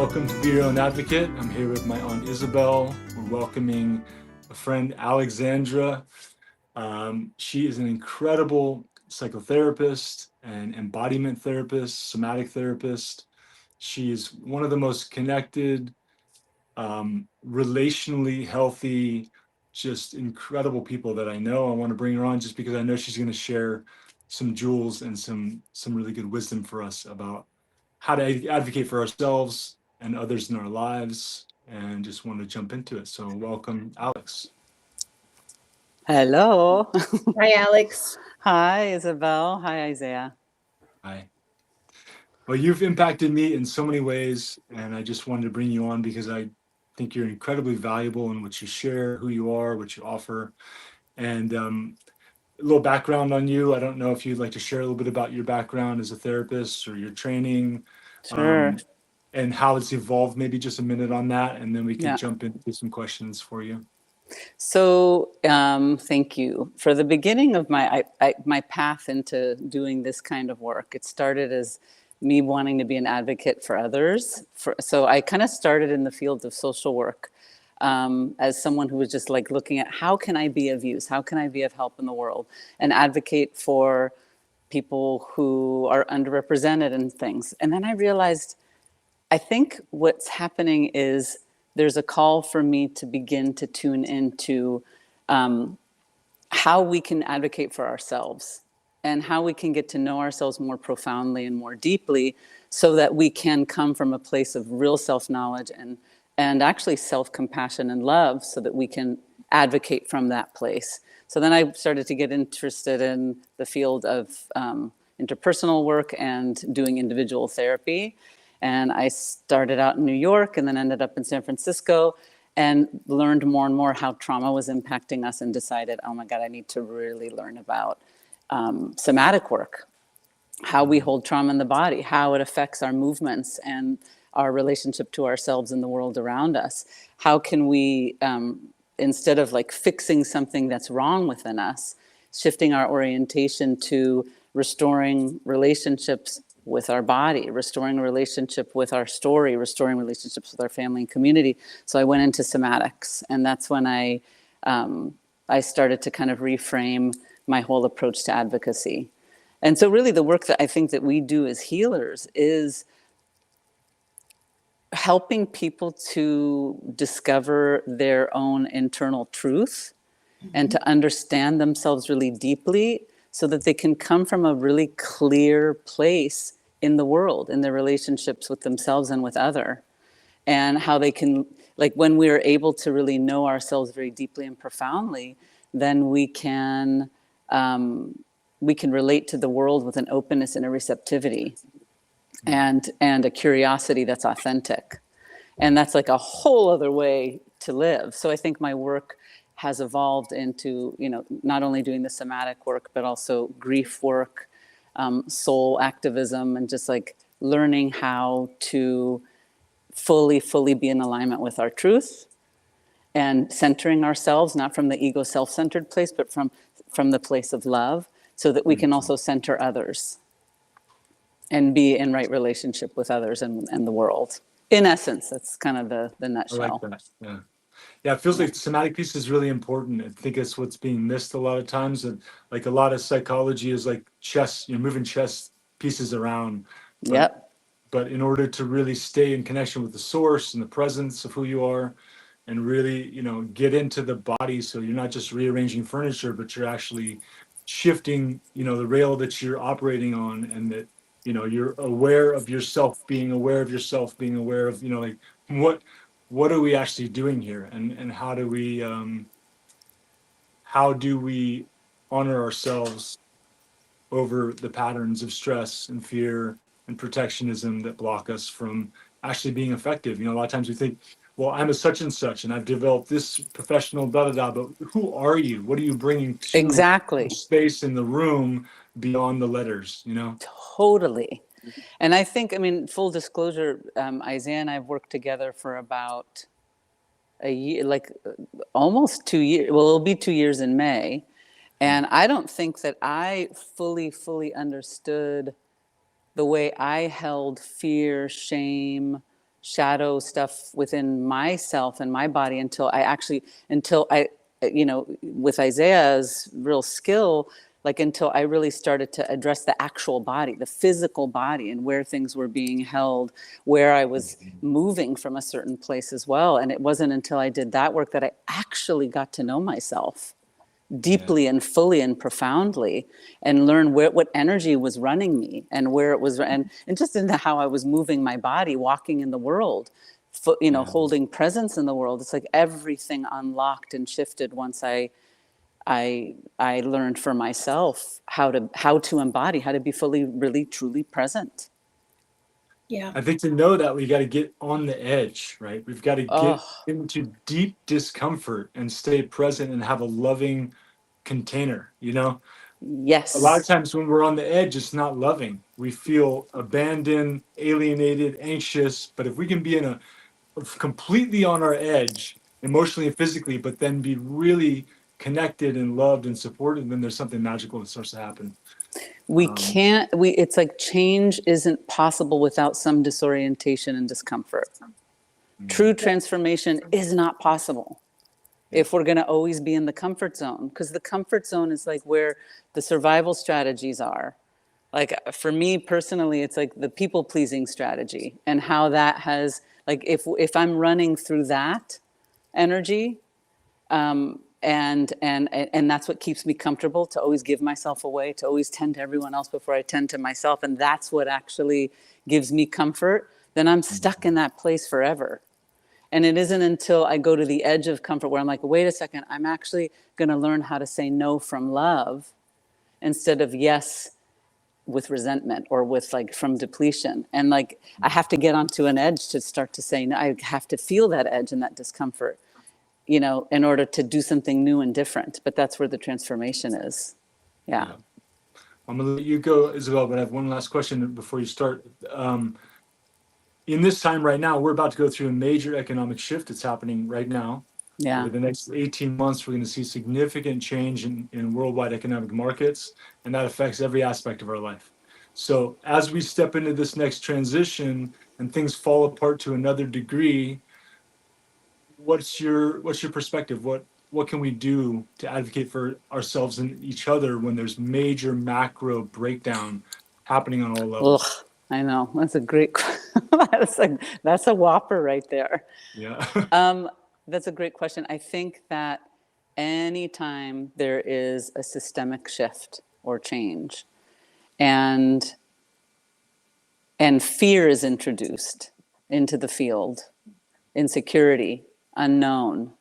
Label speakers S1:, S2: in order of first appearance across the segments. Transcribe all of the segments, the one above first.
S1: Welcome to Be Your Own Advocate. I'm here with my Aunt Isabel. We're welcoming a friend, Alexandra. She is an incredible psychotherapist and embodiment therapist, somatic therapist. She's one of the most connected, relationally healthy, just incredible people that I know. I want to bring her on just because I know she's going to share some jewels and some really good wisdom for us about how to advocate for ourselves and others in our lives, and just want to jump into it. So welcome, Alex.
S2: Hello.
S3: Hi, Alex.
S2: Hi, Isabel. Hi, Isaiah.
S1: Hi. Well, you've impacted me in so many ways, and I just wanted to bring you on because I think you're incredibly valuable in what you share, who you are, what you offer. And a little background on you. I don't know if you'd like to share a little bit about your background as a therapist or your training.
S2: Sure.
S1: And how it's evolved, maybe just a minute on that, and then we can
S2: Yeah.
S1: jump into some questions for you.
S2: So, thank you. For the beginning of my path into doing this kind of work, it started as me wanting to be an advocate for others. So I kind of started in the field of social work as someone who was just like looking at how can I be of use? How can I be of help in the world and advocate for people who are underrepresented and things. And then I realized, I think what's happening is there's a call for me to begin to tune into how we can advocate for ourselves and how we can get to know ourselves more profoundly and more deeply so that we can come from a place of real self-knowledge and actually self-compassion and love so that we can advocate from that place. So then I started to get interested in the field of interpersonal work and doing individual therapy. And I started out in New York and then ended up in San Francisco and learned more and more how trauma was impacting us and decided, oh my God, I need to really learn about somatic work, how we hold trauma in the body, how it affects our movements and our relationship to ourselves and the world around us. How can we, instead of like fixing something that's wrong within us, shifting our orientation to restoring relationships with our body, restoring a relationship with our story, restoring relationships with our family and community. So I went into somatics, and that's when I started to kind of reframe my whole approach to advocacy. And so really the work that I think that we do as healers is helping people to discover their own internal truth and to understand themselves really deeply so that they can come from a really clear place in the world, in their relationships with themselves and with other. And how they can, like when we're able to really know ourselves very deeply and profoundly, then we can relate to the world with an openness and a receptivity and a curiosity that's authentic. And that's like a whole other way to live. So I think my work has evolved into, not only doing the somatic work, but also grief work, soul activism, and just like learning how to fully be in alignment with our truth and centering ourselves, not from the ego self-centered place, but from the place of love, so that we can also center others and be in right relationship with others and the world. In essence, that's kind of the nutshell.
S1: I like that. Yeah, it feels like the somatic piece is really important. I think it's what's being missed a lot of times. And like a lot of psychology is like chess, moving chess pieces around. But in order to really stay in connection with the source and the presence of who you are, and really, get into the body, so you're not just rearranging furniture, but you're actually shifting, the rail that you're operating on, and that, you're aware of yourself, being aware of yourself, being aware of, like what are we actually doing here, and how do we honor ourselves over the patterns of stress and fear and protectionism that block us from actually being effective. A lot of times we think, well, I'm a such and such, and I've developed this professional but who are you? What are you bringing to the space in the room beyond the letters,
S2: Totally. And I think, full disclosure, Isaiah and I have worked together for about a year, like almost 2 years. Well, it'll be 2 years in May. And I don't think that I fully understood the way I held fear, shame, shadow stuff within myself and my body until I, with Isaiah's real skill, like until I really started to address the actual body, the physical body, and where things were being held, where I was moving from a certain place as well. And it wasn't until I did that work that I actually got to know myself deeply and fully and profoundly, and learn what energy was running me and where it was, and just into how I was moving my body, walking in the world, holding presence in the world. It's like everything unlocked and shifted once I learned for myself how to embody, how to be fully, really, truly present.
S3: Yeah.
S1: I think to know that we got to get on the edge, right? We've got to get into deep discomfort and stay present and have a loving container,
S2: Yes.
S1: A lot of times when we're on the edge, it's not loving. We feel abandoned, alienated, anxious. But if we can be completely on our edge, emotionally and physically, but then be really connected and loved and supported, then there's something magical that starts to happen.
S2: It's like change isn't possible without some disorientation and discomfort. True transformation is not possible if we're going to always be in the comfort zone, because the comfort zone is like where the survival strategies are. Like for me personally, it's like the people pleasing strategy, and how that has, like, if I'm running through that energy, and that's what keeps me comfortable, to always give myself away, to always tend to everyone else before I tend to myself, and that's what actually gives me comfort, then I'm stuck in that place forever. And it isn't until I go to the edge of comfort where I'm like, wait a second, I'm actually going to learn how to say no from love instead of yes with resentment, or with like from depletion. And like I have to get onto an edge to start to say no. I have to feel that edge and that discomfort, in order to do something new and different. But that's where the transformation is. Yeah.
S1: I'm going to let you go, Isabel, but I have one last question before you start. In this time right now, we're about to go through a major economic shift. It's happening right now.
S2: Yeah.
S1: Over the next 18 months, we're going to see significant change in worldwide economic markets, and that affects every aspect of our life. So as we step into this next transition and things fall apart to another degree, what's your perspective? What can we do to advocate for ourselves and each other when there's major macro breakdown happening on all levels?
S2: Ugh, I know. That's a great that's a whopper right there.
S1: Yeah.
S2: That's a great question. I think that anytime there is a systemic shift or change, and fear is introduced into the field, insecurity, unknown,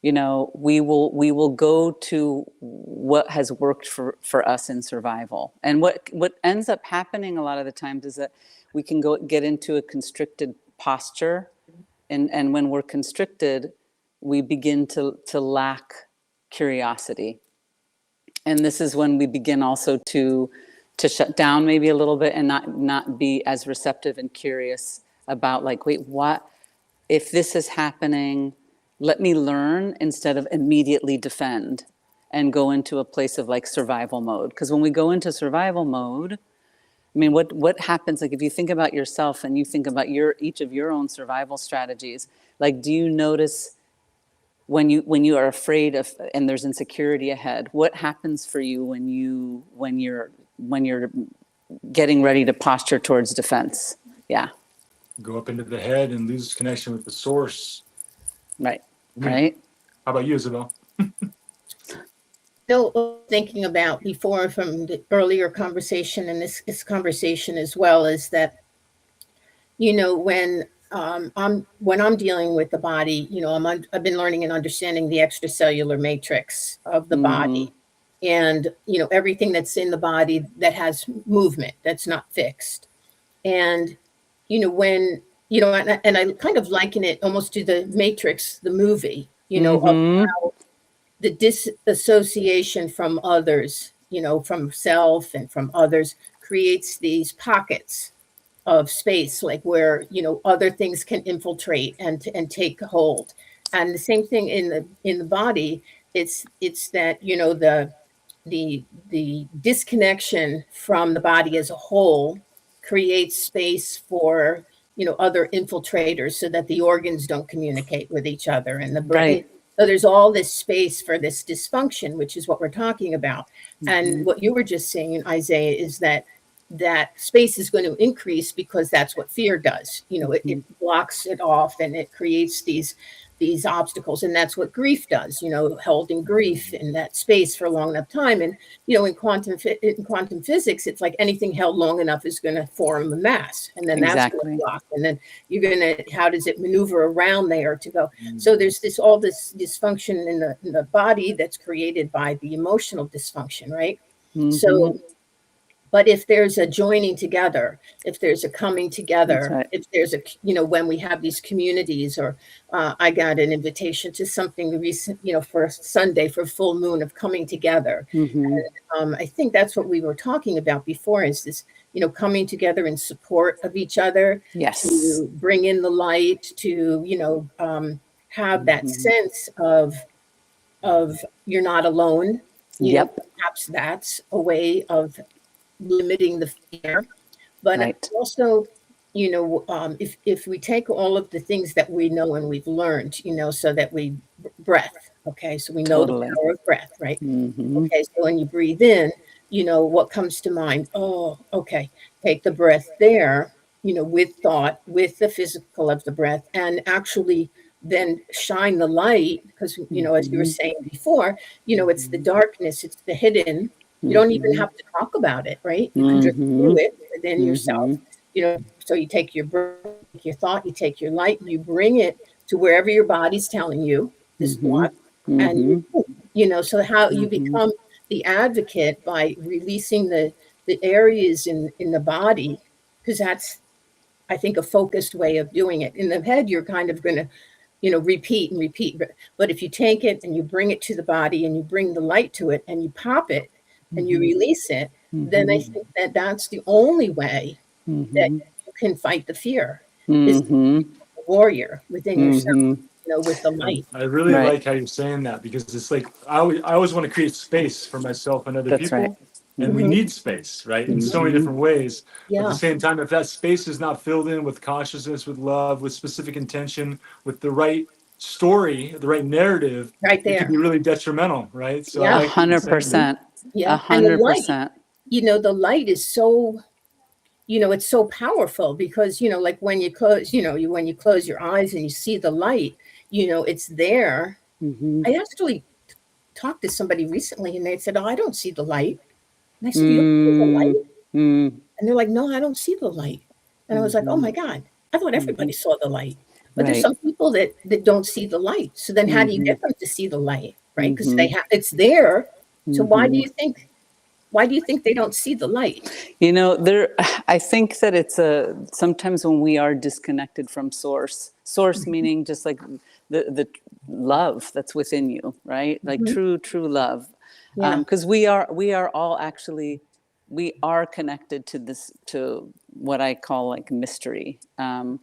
S2: we will go to what has worked for us in survival. And what ends up happening a lot of the times is that we can get into a constricted posture. And when we're constricted, we begin to lack curiosity. And this is when we begin also to shut down maybe a little bit, and not be as receptive and curious about, like, wait, what, if this is happening, let me learn instead of immediately defend and go into a place of like survival mode. Because when we go into survival mode, I mean, what happens, like if you think about yourself and you think about each of your own survival strategies, like, do you notice when you are afraid of, and there's insecurity ahead, what happens for you when you're getting ready to posture towards defense? Yeah.
S1: Go up into the head and lose connection with the source.
S2: Right. Right.
S1: How about you, Isabel?
S3: Still thinking about before from the earlier conversation and this conversation as well, is that, when I'm dealing with the body, I've been learning and understanding the extracellular matrix of the body, and everything that's in the body that has movement, that's not fixed. And when and I kind of liken it almost to the Matrix, the movie, of how the disassociation from others, from self and from others, creates these pockets of space, like where other things can infiltrate and take hold. And the same thing in the body. It's that the disconnection from the body as a whole creates space for other infiltrators so that the organs don't communicate with each other and the brain.
S2: Right.
S3: So there's all this space for this dysfunction, which is what we're talking about. And what you were just saying, Isaiah, is that space is going to increase because that's what fear does. It blocks it off and it creates these obstacles. And that's what grief does, holding grief in that space for a long enough time. And, in quantum physics, it's like anything held long enough is going to form a mass. And then that's going to block. And then how does it maneuver around there to go? So there's all this dysfunction in the body that's created by the emotional dysfunction, right? So, but if there's a joining together, if there's a coming together, if there's when we have these communities, or I got an invitation to something recent, for Sunday for full moon of coming together. And, I think that's what we were talking about before, is this, coming together in support of each other.
S2: Yes.
S3: To bring in the light, to, have that sense of you're not alone. Perhaps that's a way of limiting the fear, but also, if we take all of the things that we know and we've learned, so that breath, okay, so we know the power of breath, right? Okay, so when you breathe in, what comes to mind? Oh, okay, take the breath there, with thought, with the physical of the breath, and actually then shine the light, because, as you were saying before, it's the darkness, it's the hidden. You don't even have to talk about it, right? You can just do it within yourself. So you take your breath, your thought, you take your light, and you bring it to wherever your body's telling you this thought. And, so how you become the advocate by releasing the areas in the body, because that's, I think, a focused way of doing it. In the head, you're kind of going to, repeat and repeat. But if you take it and you bring it to the body and you bring the light to it and you pop it, and you release it, then I think that's the only way that you can fight the fear, is the warrior within yourself, with the light.
S1: I really like how you're saying that, because it's like, I always want to create space for myself and other people. And we need space, right? In so many different ways. At the same time, if that space is not filled in with consciousness, with love, with specific intention, with the right story, the right narrative,
S3: right there,
S1: it can be really detrimental, right? So
S2: 100%.
S3: Yeah,
S2: 100%.
S3: The light is so, it's so powerful, because, like when you close, when you close your eyes and you see the light, it's there. I actually talked to somebody recently and they said, "Oh, I don't see the light." And I said, "You don't see the light?" And they're like, "No, I don't see the light." And I was like, "Oh my God, I thought everybody saw the light." But there's some people that don't see the light. So then how do you get them to see the light? Right? Because it's there. So why do you think they don't see the light?
S2: I think that it's sometimes when we are disconnected from source meaning just like the love that's within you, right? Like true love. Because we are all actually, we are connected to what I call like mystery. And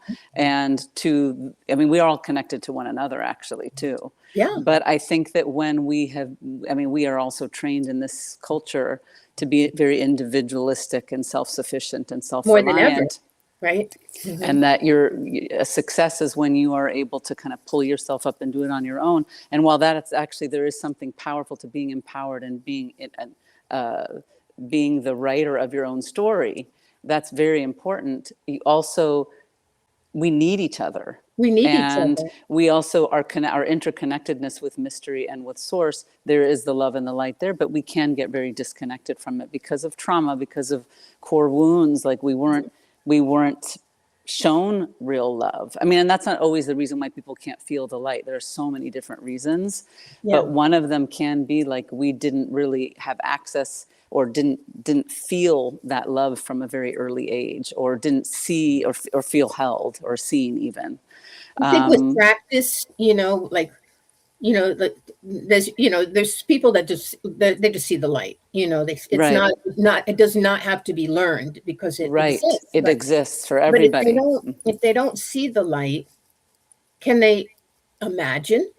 S2: we are all connected to one another actually too.
S3: Yeah.
S2: But I think that when we are also trained in this culture to be very individualistic and self-sufficient and self-reliant.
S3: More than ever, right?
S2: And that a success is when you are able to kind of pull yourself up and do it on your own. And while that's actually, there is something powerful to being empowered and being the writer of your own story, that's very important. We need each other.
S3: We need each
S2: and
S3: other.
S2: We also our interconnectedness with mystery and with source. There is the love and the light there, but we can get very disconnected from it because of trauma, because of core wounds. Like we weren't shown real love. And that's not always the reason why people can't feel the light. There are so many different reasons, but one of them can be like we didn't really have access or didn't feel that love from a very early age, or didn't see or feel held or seen even.
S3: I think with practice, there's people that they just see the light. It does not have to be learned, because it exists.
S2: It exists for everybody.
S3: But if they don't see the light, can they imagine?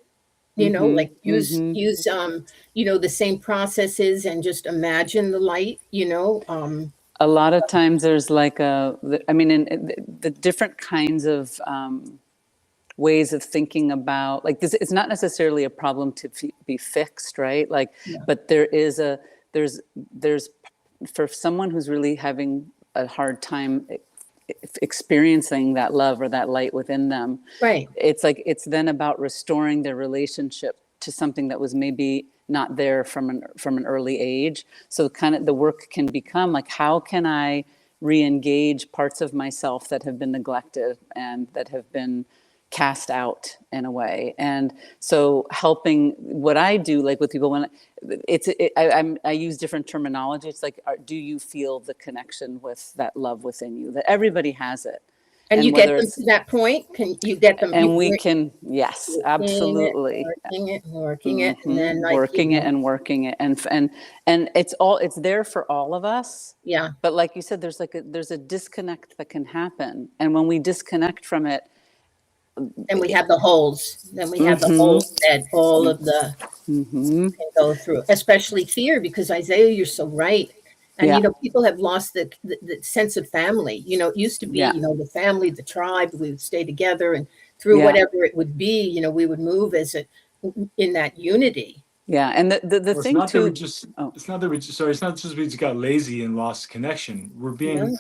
S3: Use the same processes and just imagine the light.
S2: A lot of times there's like I mean, in the different kinds of ways of thinking about, like this, it's not necessarily a problem to be fixed, right? Like,
S3: Yeah.
S2: but there's for someone who's really having a hard time experiencing that love or that light within them,
S3: Right.
S2: it's like, it's then about restoring their relationship to something that was maybe not there from an early age. So kind of the work can become like, how can I re-engage parts of myself that have been neglected and that have been cast out in a way? And so helping, what I do, like with people, when I use different terminology. It's like, do you feel the connection with that love within you? That everybody has it.
S3: And you get them to that point? Can you get them?
S2: And we can, yes, absolutely.
S3: Working it, and then like,
S2: working it and working it, and it's there for all of us.
S3: Yeah.
S2: But like you said, there's a disconnect that can happen, and when we disconnect from it,
S3: and we have the holes. Then we have the holes that all of the can go through, especially fear. Because Isaiah, you're so right. And, people have lost the sense of family. It used to be, the family, the tribe, we would stay together, and through whatever it would be, we would move in that unity.
S2: Yeah. And the thing too,
S1: it's not just we just got lazy and lost connection. We're being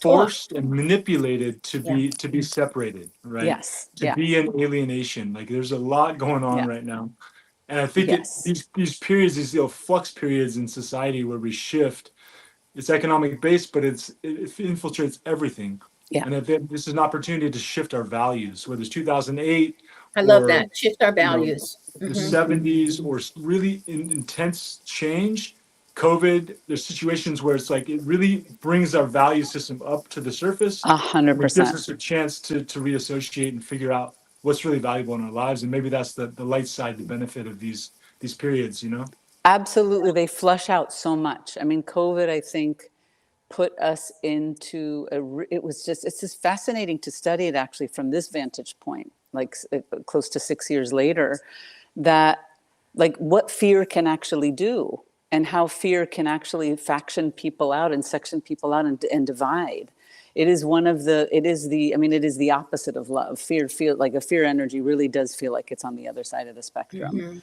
S1: forced and manipulated to be separated, right?
S2: Yes.
S1: To be in alienation. Like there's a lot going on right now. And I think these periods, these flux periods in society where we shift, it's economic based, but it infiltrates everything.
S2: Yeah.
S1: And this is an opportunity to shift our values, whether it's 2008.
S3: I love that. Shift our values.
S1: The 70s, or really intense change. COVID, there's situations where it's like it really brings our value system up to the surface.
S2: 100%.
S1: It gives us a chance to reassociate and figure out what's really valuable in our lives. And maybe that's the light side, the benefit of these periods,
S2: Absolutely. They flush out so much. I mean, COVID, I think, put us into it's just fascinating to study it actually from this vantage point, like close to 6 years later, that like what fear can actually do and how fear can actually faction people out and section people out and divide. It is the opposite of love. Fear like a fear energy really does feel like it's on the other side of the spectrum.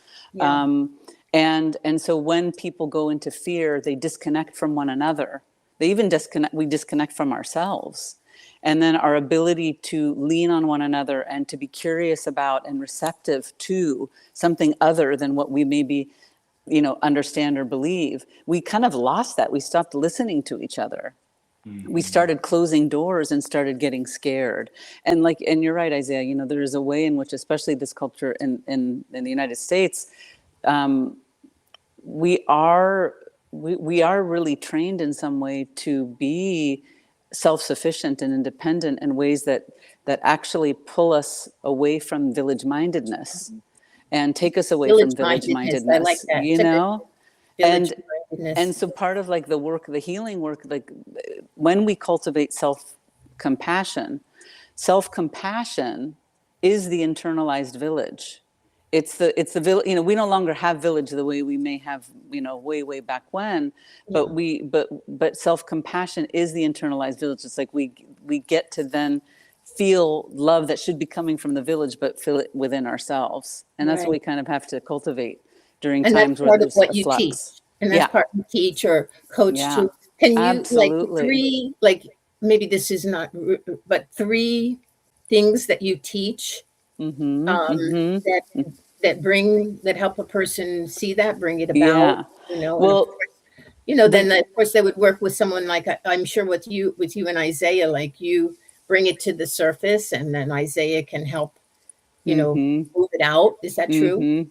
S2: And so when people go into fear, they disconnect from one another. They even we disconnect from ourselves. And then our ability to lean on one another and to be curious about and receptive to something other than what we maybe, understand or believe, we kind of lost that. We stopped listening to each other. We started closing doors and started getting scared. And you're right, Isaiah, there is a way in which, especially this culture in the United States, we are really trained in some way to be self-sufficient and independent in ways that actually pull us away from village-mindedness and take us away from village-mindedness.
S3: I like that.
S2: And so part of like the work, the healing work, like when we cultivate self-compassion is the internalized village. It's the village. We no longer have village the way we may have, way back when. But self-compassion is the internalized village. It's like we get to then feel love that should be coming from the village, but feel it within ourselves. And that's what we kind of have to cultivate during times where there's a flux.
S3: Teach. And that's part you teach or coach too. Can you
S2: absolutely.
S3: Maybe this is not, but 3 things that you teach that help a person see that, bring it about, well, then of course they would work with someone like, I'm sure with you and Isaiah, like you bring it to the surface and then Isaiah can help, move it out. Is that true?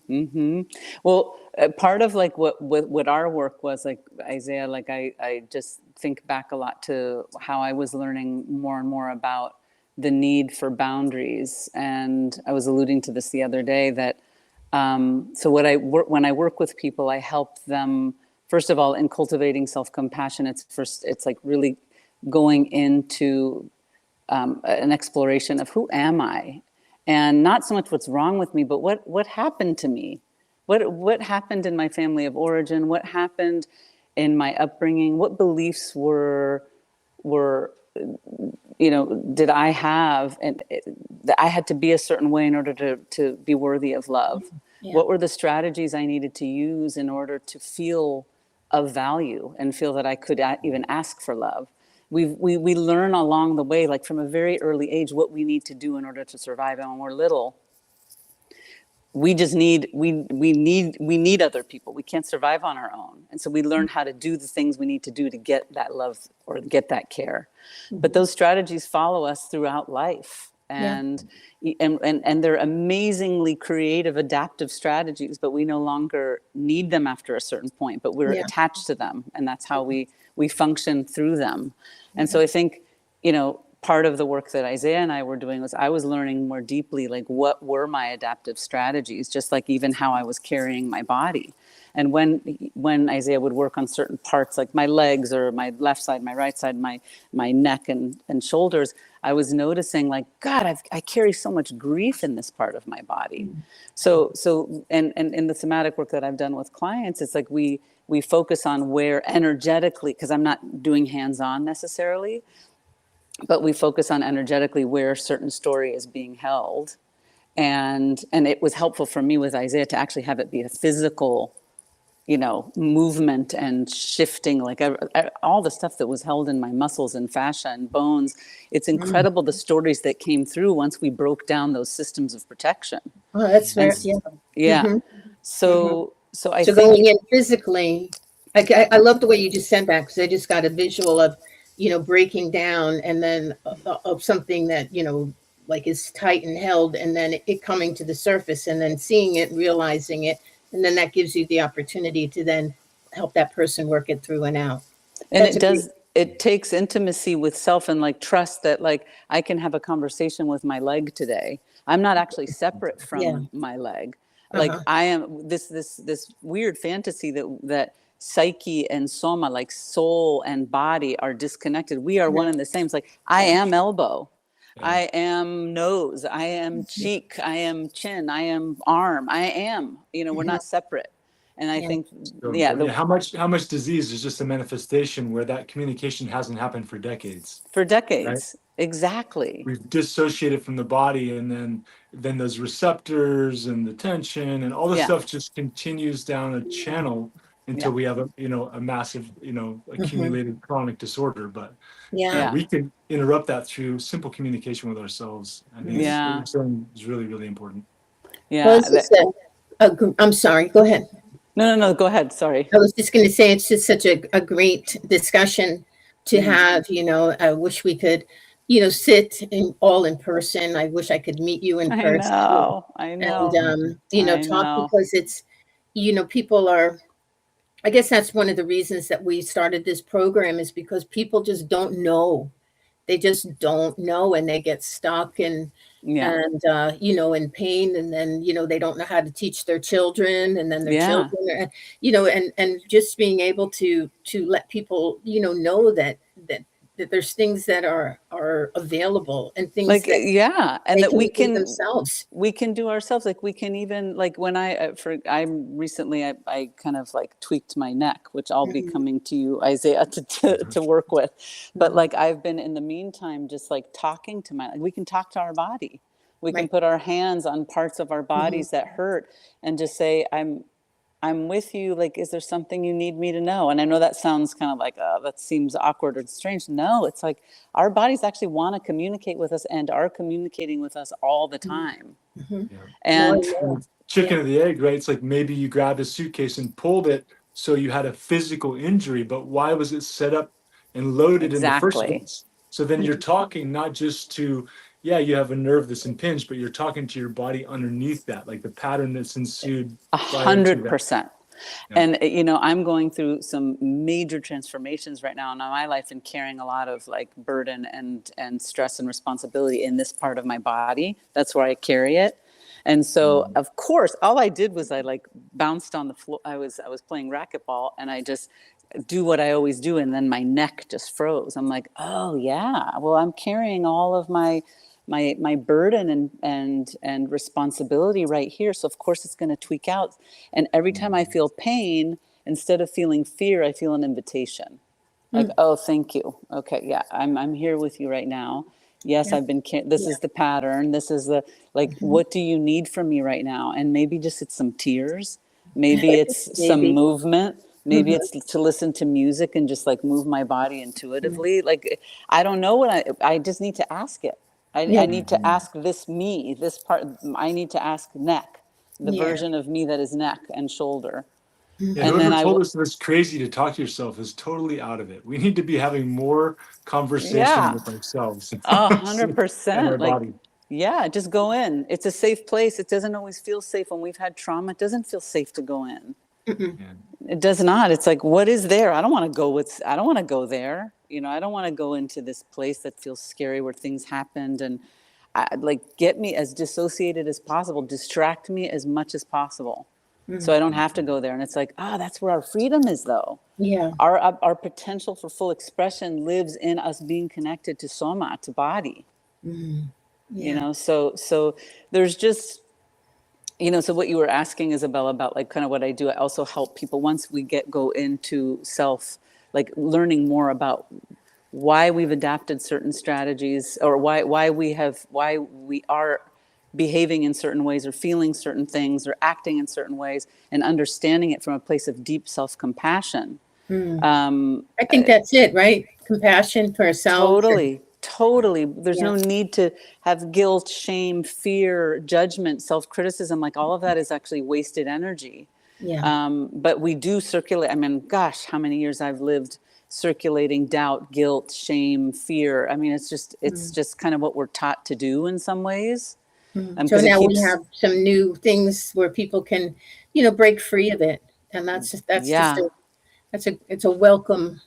S2: Well, part of like what our work was, like Isaiah, like I just think back a lot to how I was learning more and more about the need for boundaries. And I was alluding to this the other day that, so when I work with people, I help them, first of all, in cultivating self-compassion. It's like really going into an exploration of who am I? And not so much what's wrong with me, but what happened to me? What happened in my family of origin? What happened in my upbringing, what beliefs were did I have, and that I had to be a certain way in order to be worthy of love?
S3: Yeah.
S2: What were the strategies I needed to use in order to feel of value and feel that I could even ask for love? We learn along the way, like from a very early age, what we need to do in order to survive. And when we're little, we just need we need other people. We can't survive on our own, and so we learn how to do the things we need to do to get that love or get that care. But those strategies follow us throughout life,
S3: Yeah.
S2: and they're amazingly creative, adaptive strategies. But we no longer need them after a certain point. But we're
S3: Yeah.
S2: attached to them, and that's how we function through them. And so I think, part of the work that Isaiah and I were doing was I was learning more deeply, like what were my adaptive strategies, just like even how I was carrying my body. And when Isaiah would work on certain parts, like my legs or my left side, my right side, my neck and shoulders, I was noticing like, God, I carry so much grief in this part of my body. So and in the somatic work that I've done with clients, it's like we focus on where energetically, because I'm not doing hands-on necessarily, but we focus on energetically where a certain story is being held. And it was helpful for me with Isaiah to actually have it be a physical, movement and shifting, like all the stuff that was held in my muscles and fascia and bones. It's incredible the stories that came through once we broke down those systems of protection.
S3: Oh, that's very,
S2: And
S3: yeah.
S2: yeah.
S3: Mhm.
S2: So I
S3: So
S2: think
S3: going in physically, I love the way you just said that, because I just got a visual of, breaking down, and then of something that, like is tight and held, and then it coming to the surface, and then seeing it, realizing it, and then that gives you the opportunity to then help that person work it through and out.
S2: And
S3: That's a great,
S2: it takes intimacy with self and like trust that like I can have a conversation with my leg today. I'm not actually separate
S3: yeah.
S2: from my leg. Like
S3: Uh-huh.
S2: I am this weird fantasy that psyche and soma, like soul and body, are disconnected. We are one and the same. It's like I am elbow.
S1: Yeah.
S2: I am nose, I am cheek, I am chin, I am arm, I am, we're not separate. And I
S3: Yeah.
S2: think,
S1: So
S2: yeah,
S1: important. Yeah, how much disease is just a manifestation where that communication hasn't happened for decades,
S2: for
S1: right?
S2: decades, exactly.
S1: We've dissociated from the body, and then those receptors and the tension and all this
S2: Yeah.
S1: stuff just continues down a channel until
S2: Yeah.
S1: we have a massive, accumulated chronic disorder. But
S3: Yeah.
S1: we can interrupt that through simple communication with ourselves. I think
S2: Yeah.
S1: what you're saying is really, really important.
S2: Yeah.
S3: Well, it's just I'm sorry, go ahead.
S2: No, go ahead. Sorry.
S3: I was just going to say it's just such a great discussion to have. I wish we could, sit all in person. I wish I could meet you in person
S2: I
S3: and,
S2: know. I
S3: talk,
S2: know.
S3: because it's, people are, I guess that's one of the reasons that we started this program, is because people just don't know. They just don't know, and they get stuck
S2: Yeah.
S3: in pain, and then they don't know how to teach their children, and then their
S2: Yeah.
S3: children are, and just being able to let people know that there's things that are available, and things
S2: Like,
S3: that
S2: yeah. And
S3: they
S2: that
S3: can do themselves.
S2: we can do ourselves. Like we can even, like when I kind of like tweaked my neck, which I'll be
S3: Mhm.
S2: coming to you, Isaiah, to work with. But like I've been in the meantime, just like talking to we can talk to our body. We can
S3: Right.
S2: put our hands on parts of our bodies that hurt and just say, I'm with you. Like, is there something you need me to know? And I know that sounds kind of like, that seems awkward or strange. No, it's like our bodies actually want to communicate with us and are communicating with us all the time.
S3: Mhm.
S1: Yeah.
S3: More
S2: And
S3: and more.
S1: Chicken or the egg, right? It's like maybe you grabbed a suitcase and pulled it, so you had a physical injury, but why was it set up and loaded in the first
S2: exactly,
S1: place? So then you're talking not just to, yeah, you have a nerve that's impinged, but you're talking to your body underneath that, like the pattern that's ensued prior to that.
S2: 100%.
S1: Yeah.
S2: And, I'm going through some major transformations right now in my life and carrying a lot of like burden and stress and responsibility in this part of my body. That's where I carry it. And so, of course, all I did was I like bounced on the floor. I was playing racquetball, and I just do what I always do, and then my neck just froze. I'm like, oh yeah, well, I'm carrying all of my burden and responsibility right here. So of course it's going to tweak out. And every time I feel pain, instead of feeling fear, I feel an invitation. Like, oh, thank you. Okay, yeah, I'm here with you right now. Yes,
S3: Yeah.
S2: This is the pattern. This is the, like, what do you need from me right now? And maybe just it's some tears. Maybe it's some
S3: Maybe.
S2: movement. Maybe it's to listen to music and just like move my body intuitively. Like, I don't know I just need to ask it. I need to ask this part. I need to ask neck, the
S3: Yeah.
S2: version of me that is neck and shoulder.
S1: Yeah,
S2: And then
S1: whoever told us that it's crazy to talk to yourself is totally out of it. We need to be having more conversation
S2: yeah,
S1: with ourselves and
S2: 100%.
S1: our
S2: Like,
S1: body.
S2: yeah, just go in. It's a safe place. It doesn't always feel safe when we've had trauma. It doesn't feel safe to go in.
S1: Yeah.
S2: It does not. It's like, what is there? I don't want to go there. I don't want to go into this place that feels scary where things happened, and get me as dissociated as possible, distract me as much as possible. So I don't have to go there. And it's like, that's where our freedom is, though.
S3: Yeah.
S2: Our potential for full expression lives in us being connected to soma, to body.
S3: Yeah.
S2: So there's just, so what you were asking, Isabel, about like kind of what I do, I also help people once we go into self, like learning more about why we've adapted certain strategies, or why we are behaving in certain ways, or feeling certain things, or acting in certain ways, and understanding it from a place of deep self-compassion.
S3: I think that's it, right? Compassion for ourselves.
S2: Totally. There's
S3: Yeah.
S2: no need to have guilt, shame, fear, judgment, self-criticism. Like, all of that is actually wasted energy.
S3: Yeah.
S2: But we do circulate. I mean, gosh, how many years I've lived circulating doubt, guilt, shame, fear. I mean, it's just kind of what we're taught to do in some ways.
S3: So now we have some new things where people can, break free of it, and that's
S2: Yeah.
S3: just it's a welcome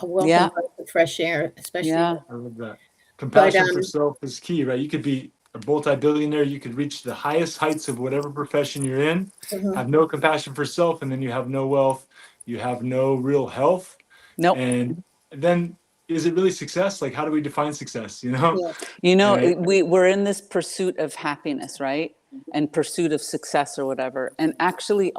S2: Yeah.
S3: breath of fresh air, especially.
S2: Yeah.
S1: I love that. Compassion for
S3: But
S1: self is key, right? You could be a multi-billionaire. You could reach the highest heights of whatever profession you're in, have no compassion for self, and then you have no wealth. You have no real health.
S2: Nope.
S1: And then is it really success? Like, how do we define success?
S3: yeah.
S2: We're in this pursuit of happiness, right? And pursuit of success or whatever. And actually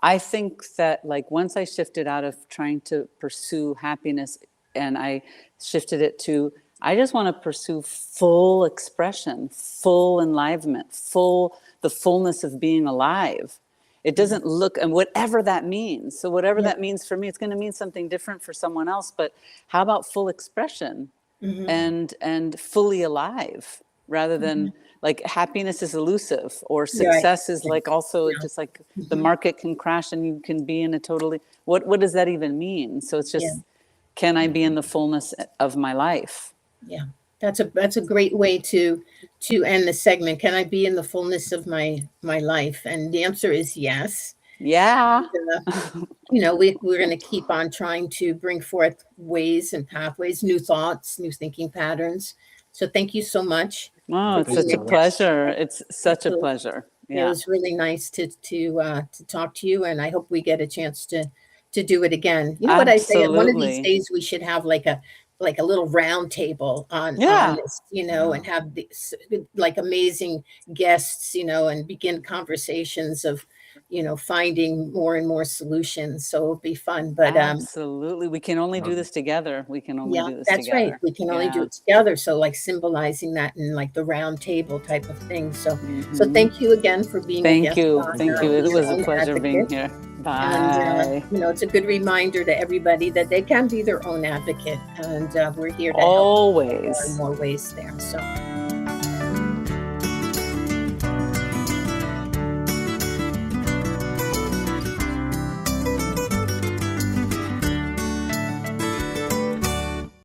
S2: I think that, like, once I shifted out of trying to pursue happiness, and I shifted it to, I just want to pursue full expression, full enlivenment, the fullness of being alive. It doesn't look, and whatever that means. So whatever that means for me, it's going to mean something different for someone else. But how about full expression and fully alive, rather than like happiness is elusive, or success is like also just like the market can crash and you can be in a totally, what does that even mean? So it's just, can I be in the fullness of my life?
S3: Yeah. That's a great way to end the segment. Can I be in the fullness of my life? And the answer is yes.
S2: Yeah.
S3: We're going to keep on trying to bring forth ways and pathways, new thoughts, new thinking patterns. So thank you so much.
S2: Oh, it's such a pleasure. It's such a pleasure. Yeah.
S3: It was really nice to talk to you, and I hope we get a chance to do it again. You know what I say? One of these days we should have like a little round table on this, and have these like amazing guests, and begin conversations of, finding more and more solutions. So it'll be fun. But
S2: absolutely, we can only do this together. We can only do this
S3: that's
S2: together.
S3: right. We can only do it together. So like symbolizing that in like the round table type of thing. So thank you again for being a guest.
S2: Thank you. It was a pleasure being here. Bye.
S3: And it's a good reminder to everybody that they can be their own advocate, and we're here to
S2: always
S3: help in more ways there. So